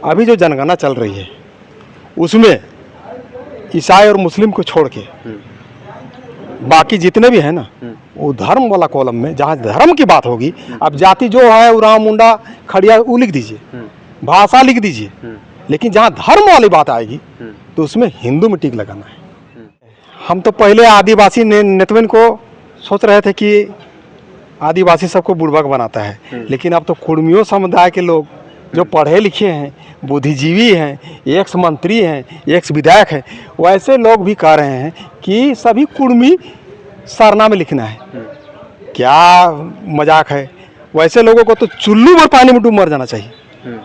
अभी जो जनगणना चल रही है उसमें ईसाई और मुस्लिम को छोड़ के बाकी जितने भी हैं ना वो धर्म वाला कॉलम में जहाँ धर्म की बात होगी, अब जाति जो है उरांव मुंडा खड़िया वो लिख दीजिए, भाषा लिख दीजिए, लेकिन जहाँ धर्म वाली बात आएगी तो उसमें हिंदू में टिक लगाना है। हम तो पहले आदिवासी नेतवन को सोच रहे थे कि आदिवासी सबको बुड़बक बनाता है, लेकिन अब तो कुर्मियों समुदाय के लोग जो पढ़े लिखे हैं, बुद्धिजीवी हैं, एक्स मंत्री हैं, एक्स विधायक हैं, वैसे लोग भी कह रहे हैं कि सभी कुर्मी सरना में लिखना है। क्या मजाक है। वैसे लोगों को तो चुल्लू भर पानी में डूब मर जाना चाहिए।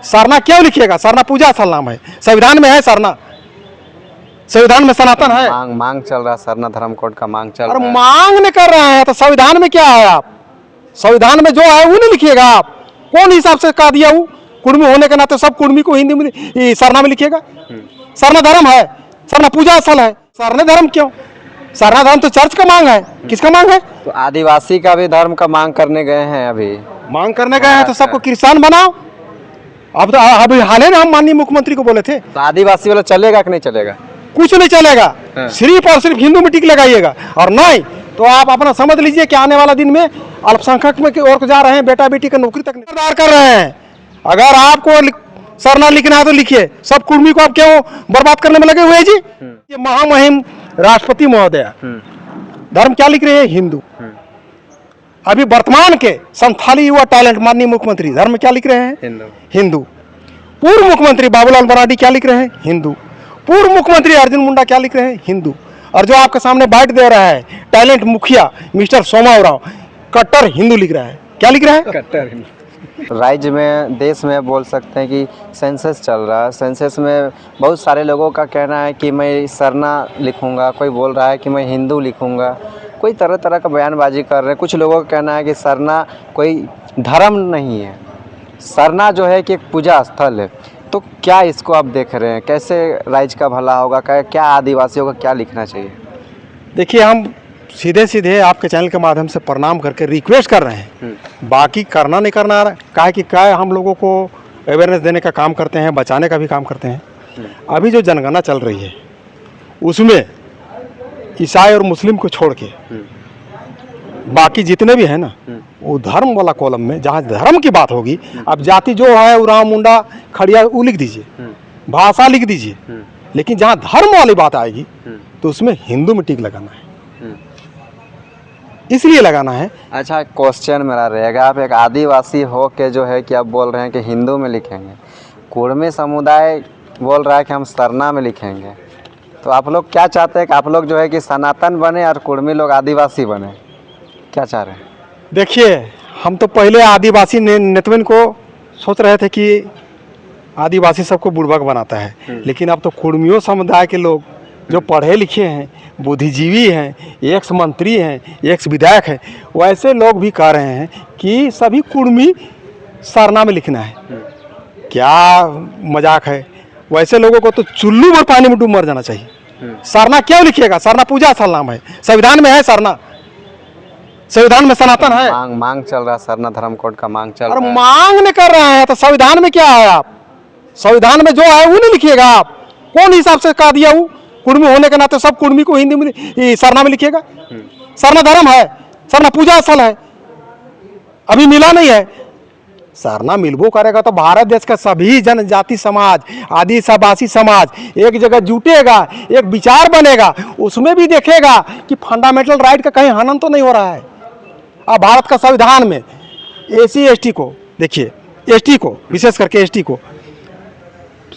सरना क्यों लिखिएगा? सरना पूजा स्थल नाम है, संविधान में है सरना, संविधान में सनातन है। मांग चल रहा है, सरना धर्म कोड का मांग चल रहा है। मांग नहीं कर रहे हैं तो संविधान में क्या है? आप संविधान में जो है वो नहीं लिखिएगा। आप कौन हिसाब से कह दिया? वो कुर्मी होने के नाते सब कुर्मी को हिंदी में सरना में लिखिएगा। सरना धर्म है, सरना पूजा स्थल है। सरना धर्म क्यों? सरना धर्म तो चर्च का मांग है। किसका मांग है? तो आदिवासी का भी धर्म का मांग करने गए हैं। अभी मांग करने गए हैं तो सबको किसान बनाओ। अब तो अभी हाल ही में हम माननीय मुख्यमंत्री को बोले थे तो आदिवासी वाला चलेगा कि नहीं चलेगा? कुछ नहीं चलेगा। सिर्फ और सिर्फ हिंदू में टिक लगाइएगा, और नहीं तो आप अपना समझ लीजिए कि आने वाला दिन में अल्पसंख्यक में की ओर जा रहे हैं, बेटा बेटी का नौकरी तक निर्धार कर रहे हैं। अगर आपको सरना लिखना है तो लिखिए। सब कुर्मी को आप क्यों बर्बाद करने में लगे हुए हैं जी? ये महामहिम राष्ट्रपति महोदय धर्म क्या लिख रहे हैं? हिंदू। अभी वर्तमान के संथाली युवा टैलेंट माननीय मुख्यमंत्री धर्म क्या लिख रहे हैं? हिंदू। पूर्व मुख्यमंत्री बाबूलाल मरांडी क्या लिख रहे हैं? हिंदू। पूर्व मुख्यमंत्री अर्जुन मुंडा क्या लिख रहे हैं? हिंदू। और जो आपके सामने बाइट दे रहा है टैलेंट मुखिया मिस्टर सोमा उरांव, कट्टर हिंदू लिख रहा है। क्या लिख रहा है? कट्टर हिंदू। राज्य में, देश में बोल सकते हैं कि सेंसस चल रहा है। सेंसस में बहुत सारे लोगों का कहना है कि मैं सरना लिखूंगा, कोई बोल रहा है कि मैं हिंदू लिखूंगा, कोई तरह तरह का बयानबाजी कर रहे हैं। कुछ लोगों का कहना है कि सरना कोई धर्म नहीं है, सरना जो है कि एक पूजा स्थल है। तो क्या इसको आप देख रहे हैं? कैसे राज्य का भला होगा? क्या आदिवासियों का क्या लिखना चाहिए? देखिए, हम सीधे सीधे आपके चैनल के माध्यम से प्रणाम करके रिक्वेस्ट कर रहे हैं, बाकी करना नहीं करना काहे कि क्या हम लोगों को अवेयरनेस देने का काम करते हैं, बचाने का भी काम करते हैं। अभी जो जनगणना चल रही है उसमें ईसाई और मुस्लिम को छोड़ के बाकी जितने भी हैं ना वो धर्म वाला कॉलम में जहाँ धर्म की बात होगी, अब जाति जो है उरांव मुंडा खड़िया वो लिख दीजिए, भाषा लिख दीजिए, लेकिन जहाँ धर्म वाली बात आएगी तो उसमें हिंदू में टिक लगाना है। इसलिए लगाना है। अच्छा, क्वेश्चन मेरा रहेगा, आप एक आदिवासी हो के जो है कि आप बोल रहे हैं कि हिंदू में लिखेंगे, कुर्मी समुदाय बोल रहा है कि हम सरना में लिखेंगे, तो आप लोग क्या चाहते हैं कि आप लोग जो है कि सनातन बने और कुर्मी लोग आदिवासी बने? क्या चाह रहे हैं? देखिए, हम तो पहले आदिवासी नेतवन को सोच रहे थे कि आदिवासी सबको बुड़बक बनाता है, लेकिन अब तो कुर्मियों समुदाय के लोग जो पढ़े लिखे हैं, बुद्धिजीवी हैं, एक्स मंत्री हैं, एक्स विधायक हैं, वैसे लोग भी कह रहे हैं कि सभी कुर्मी सरना में लिखना है। क्या मजाक है। वैसे लोगों को तो चुल्लू भर पानी में डूब मर जाना चाहिए। सरना क्यों लिखिएगा? सरना पूजा स्थल नाम है, संविधान में है सरना, संविधान में सनातन है। मांग चल रहा है, सरना धर्म कोड का मांग चल रहा है। मांग नहीं कर रहे हैं तो संविधान में क्या है? आप संविधान में जो है वो नहीं लिखिएगा। आप कौन हिसाब से कह दिया? वो कुर्मी होने के नाते सब कुर्मी को हिंदी में सरना में लिखिएगा। सरना धर्म है, सरना पूजा स्थल है। अभी मिला नहीं है। सरना मिलबो करेगा तो भारत देश का सभी जनजाति समाज, आदिवासी समाज एक जगह जुटेगा, एक विचार बनेगा, उसमें भी देखेगा कि फंडामेंटल राइट का कहीं हनन तो नहीं हो रहा है। अब भारत का संविधान में एसी एसटी को देखिए, एसटी को विशेष करके एसटी को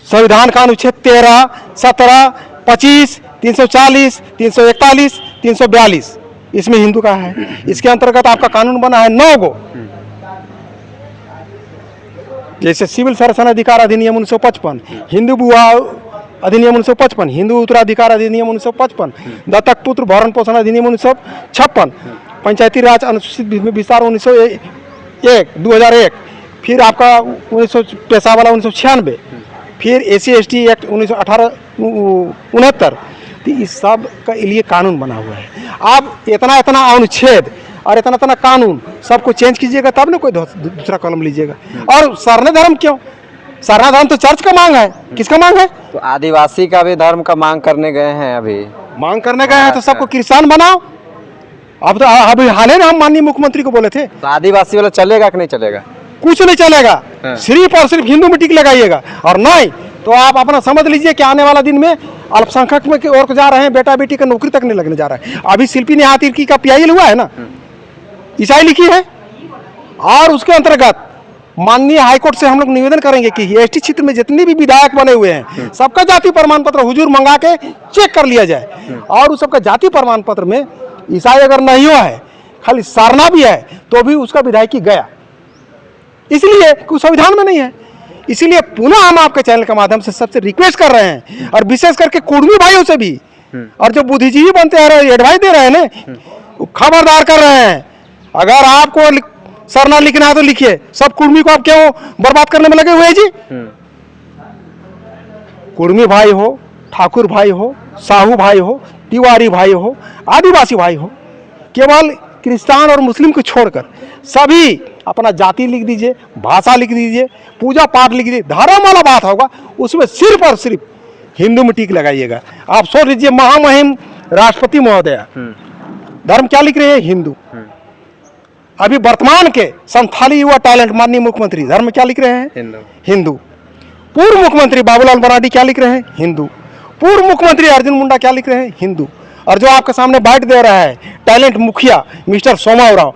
संविधान का अनुच्छेद 13, 17, 25, 340, 341, 342 इसमें हिंदू का है। इसके अंतर्गत आपका कानून बना है 9 गो, जैसे सिविल संरक्षण अधिकार अधिनियम 1955, हिंदू विवाह अधिनियम 1955, हिंदू उत्तराधिकार अधिनियम 1955, दत्तक पुत्र भरण पोषण अधिनियम 1956, पंचायती राज अनुसूचित विस्तार 1901 2001, फिर आपका 1900 पैसा वाला 1996, फिर एसी एसटी एक्ट 1969, तो इस सब का लिए कानून बना हुआ है। अब इतना इतना अनुच्छेद और इतना इतना कानून सबको चेंज कीजिएगा तब ना कोई दूसरा कॉलम लीजिएगा। और सरना धर्म क्यों? सरना धर्म तो चर्च का मांग है, किसका मांग है? तो आदिवासी का भी धर्म का मांग करने गए हैं अभी। मांग करने गए हैं तो सबको क्रिश्चियन बनाओ। अब तो अभी हाल ही में हम माननीय मुख्यमंत्री को बोले थे तो आदिवासी वाला चलेगा कि नहीं चलेगा? कुछ नहीं चलेगा, हाँ। सिर्फ और सिर्फ हिंदू में टिक लगाइएगा, और नहीं तो आप अपना समझ लीजिए कि आने वाला दिन में अल्पसंख्यक में की ओर जा रहे हैं, बेटा बेटी का नौकरी तक नहीं लगने जा रहा है। अभी शिल्पी नेहा तिर्की का पीआईएल हुआ है ना, ईसाई लिखी है, और उसके अंतर्गत माननीय हाईकोर्ट से हम लोग निवेदन करेंगे कि एसटी क्षेत्र में जितने भी विधायक बने हुए हैं सबका जाति प्रमाण पत्र हुजूर मंगा के चेक कर लिया जाए, और उस सबका जाति प्रमाण पत्र में ईसाई अगर नहीं हुआ है, खाली सरना भी है, तो भी उसका विधायकी गया, इसलिए कुछ संविधान में नहीं है। इसीलिए पुनः हम आपके चैनल के माध्यम से सबसे रिक्वेस्ट कर रहे हैं, और विशेष करके कुर्मी भाइयों से भी, और जो बुद्धिजीवी बनते हैं एडवाइस दे रहे हैं ना, खबरदार कर रहे हैं, अगर आपको सरना लिखना है तो लिखिए, सब कुर्मी को आप क्यों बर्बाद करने में लगे हुए हैं जी? कुर्मी भाई हो, ठाकुर भाई हो, साहू भाई हो, तिवारी भाई हो, आदिवासी भाई हो, केवल क्रिश्चियन और मुस्लिम को छोड़कर सभी अपना जाति लिख दीजिए, भाषा लिख दीजिए, पूजा पाठ लिख दीजिए, धर्म वाला बात होगा उसमें सिर्फ और सिर्फ हिंदू में टिक लगाइएगा। आप सोच लीजिए, महामहिम राष्ट्रपति महोदय धर्म क्या लिख रहे हैं? हिंदू। अभी वर्तमान के संथाली युवा टैलेंट माननीय मुख्यमंत्री धर्म क्या लिख रहे हैं? हिंदू। पूर्व मुख्यमंत्री बाबूलाल मरांडी क्या लिख रहे हैं? हिंदू। पूर्व मुख्यमंत्री अर्जुन मुंडा क्या लिख रहे हैं? हिंदू। और जो आपके सामने बाइट दे रहा है टैलेंट मुखिया मिस्टर सोमा उरांव,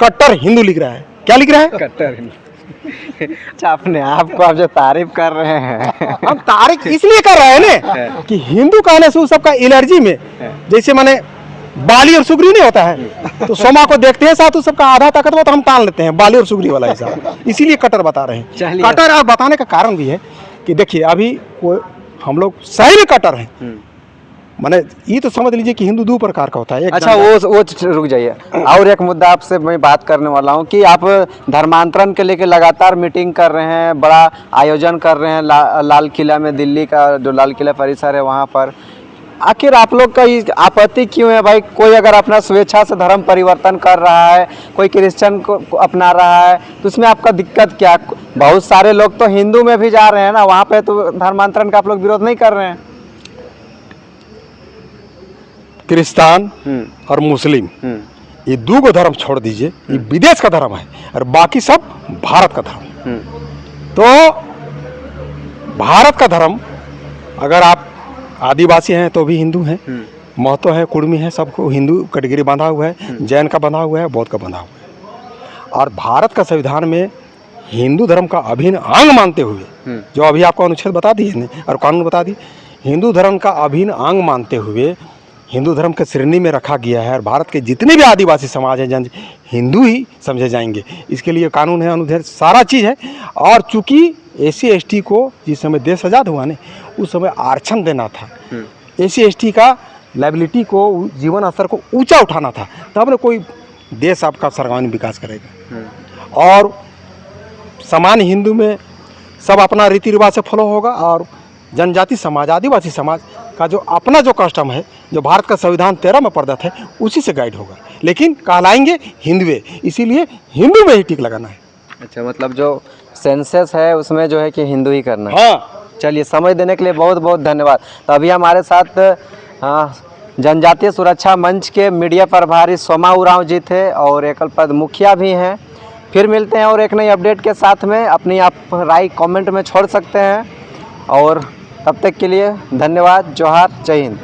कट्टर हिंदू लिख रहा है। क्या लिख रहा है? कट्टर हिंदू। अच्छा, अपने आप को आप जो तारीफ कर रहे हैं हम तारीफ इसलिए कर रहे हैं ना कि हिंदू कहने से उस सबका एलर्जी में, जैसे माने बाली और सुगरी नहीं होता है, तो सोमा को देखते हैं साथ उस सबका आधा ताकतवर तो हम टाल लेते हैं, बाली और सुगरी वाला हिसाब, इसीलिए कटर बता रहे हैं। कटर और बताने का कारण भी है कि देखिए अभी हम लोग सही में कटर हैं, माने ये तो समझ लीजिए कि हिंदू दो प्रकार का होता है। अच्छा, वो रुक जाइए, और एक मुद्दा आपसे मैं बात करने वाला हूँ कि आप धर्मांतरण के लेके लगातार मीटिंग कर रहे हैं, बड़ा आयोजन कर रहे हैं लाल किला में, दिल्ली का जो लाल किला परिसर है वहाँ पर, आखिर आप लोग का ये आपत्ति क्यों है भाई? कोई अगर अपना स्वेच्छा से धर्म परिवर्तन कर रहा है, कोई क्रिश्चियन को अपना रहा है, तो उसमें आपका दिक्कत क्या? बहुत सारे लोग तो हिंदू में भी जा रहे हैं ना, वहाँ पे तो धर्मांतरण का आप लोग विरोध नहीं कर रहे हैं? क्रिश्चियन और मुस्लिम ये दो को धर्म छोड़ दीजिए, ये विदेश का धर्म है, और बाकी सब भारत का धर्म। तो भारत का धर्म, अगर आप आदिवासी हैं तो भी हिंदू हैं, महतो है, कुर्मी है, सबको हिंदू कैटेगरी बांधा हुआ है, जैन का बंधा हुआ है, बौद्ध का बंधा हुआ है। और भारत का संविधान में हिंदू धर्म का अभिन्न अंग मानते हुए, जो अभी आपको अनुच्छेद बता दिए और कानून बता दिए, हिंदू धर्म का अभिन्न अंग मानते हुए हिंदू धर्म के श्रेणी में रखा गया है, और भारत के जितने भी आदिवासी समाज हैं जन हिंदू ही समझे जाएंगे। इसके लिए कानून है, अनुच्छेद सारा चीज़ है। और चूँकि SC/ST को जिस समय देश आज़ाद हुआ ने, उस समय आरक्षण देना था, SC/ST का लाइबिलिटी को, जीवन स्तर को ऊंचा उठाना था, तब न कोई देश आपका सर्वांगीण विकास करेगा। और समान हिंदू में सब अपना रीति रिवाज से फॉलो होगा, और जनजाति समाज, आदिवासी समाज का जो अपना जो कस्टम है, जो भारत का संविधान 13 में प्रदत्त है, उसी से गाइड होगा, लेकिन कहलाएंगे हिंदुए, इसीलिए हिंदू में ही टिक लगाना है। अच्छा, मतलब जो सेंसस है उसमें जो है कि हिंदू ही करना है। हाँ, चलिए, समय देने के लिए बहुत बहुत धन्यवाद। तो अभी हमारे साथ जनजातीय सुरक्षा मंच के मीडिया प्रभारी सोमा उरांव जी थे, और एकल पद मुखिया भी हैं। फिर मिलते हैं और एक नई अपडेट के साथ में। अपनी आप राय कमेंट में छोड़ सकते हैं, और तब तक के लिए धन्यवाद। जोहार, जय हिंद।